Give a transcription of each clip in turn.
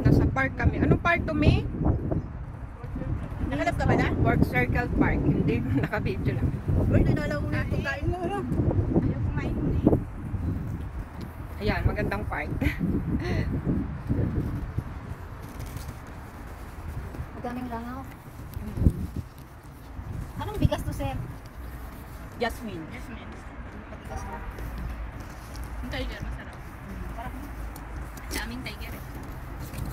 Nasa park kami. Anong park to, me? Nakalap ka ba na? Park Circle Park. Hindi, naka-video lang. Uy, dinalaw ko na yung pagkain mo. Ano? Ayaw kumain mo eh. Ayan, magandang park. Madaming langaw. Anong bigas to, sir? Jasmine. Jasmine. Bigas mo. Yung tiger, masarap. Parang Daming tiger eh.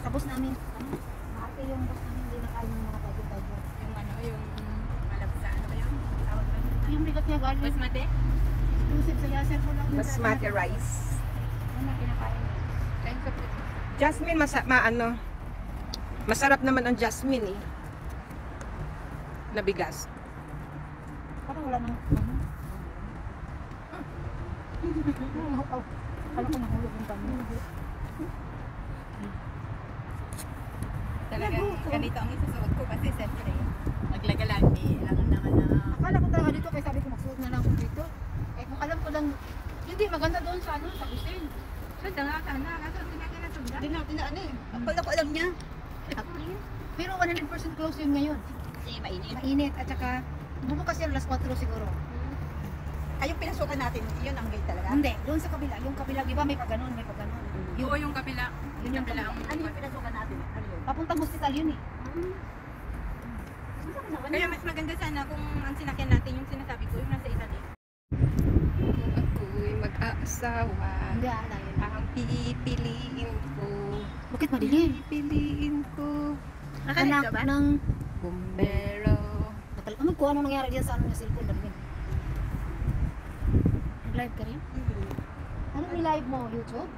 tapos namin. Ano? Maarte yung boss namin. Hindi na kaya ng mga tayo-tayo. Yung ano, yung malapsa, ano ba yun? Tawag ba yun? Yung bigat niya galing. Basmati? Exclusive sa yaser ko lang. Basmati rice. Ano na kinakain? Kain sa puto. Jasmine, masarap naman ang jasmine eh. Na bigas. Parang wala nang ano. Alam ko nahulog yung kami. Talaga, ganito ang isusuot ko kasi siyempre, maglagalati lang naman na. Akala ko talaga dito kaya sabi ko magsuot na lang ako dito. Eh kung alam ko lang, hindi maganda doon sa ano, sa Usin. Sunda nga sana, kaso tinagin na sunda. Hindi natin na ano eh. Akala ko alam niya. Pero 100% close yun ngayon. Kasi mainit. Mainit at saka bubukas yan alas 4 siguro. Ay, yung pinasukan natin, yun ang gate talaga. Hindi, doon sa kabila. Yung kabila, di ba may pagganon, may pagganon. Oo, yung kapila. Yung kapila ang Ano yung pinasukan natin? Ano yun? Papuntang hospital yun eh. Kaya mas maganda sana kung ang sinakyan natin yung sinasabi ko, yung nasa Italy. Kung ako'y mag-aasawa, Hindi yun. ang pipiliin ko. Bakit madilim? Pipiliin ko. Anak ka ba? ng... Bumbero. Ano ko, ano nangyari dyan sa ano niya cellphone? Madilim. Nag-live ka rin? Ano ni-live mo? YouTube?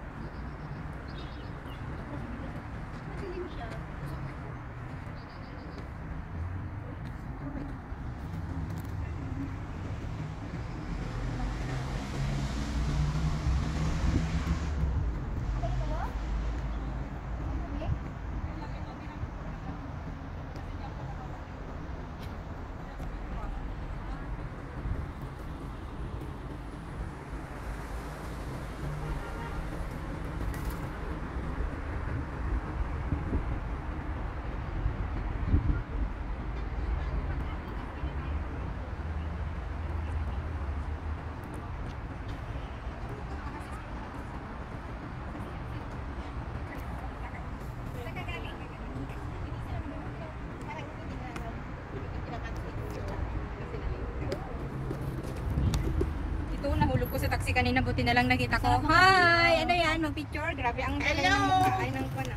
Ito, nahulog ko sa taxi kanina, buti na lang nakita ko. Hi! Ano yan? Mag-picture? Grabe, ang galing ng mukha. Ay, nang ko na.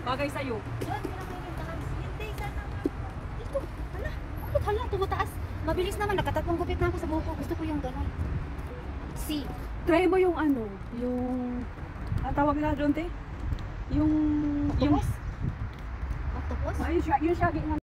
Bagay sa'yo. Hindi, sana nga. Ito, hala. Bakit hala? Tumataas. Mabilis naman. Nakatatlong gupit na ako sa buko. Gusto ko yung gano'n. C. Try mo yung ano, yung... Ang tawag nila doon, te? Yung... Octopus? Octopus? Yung shaggy nga.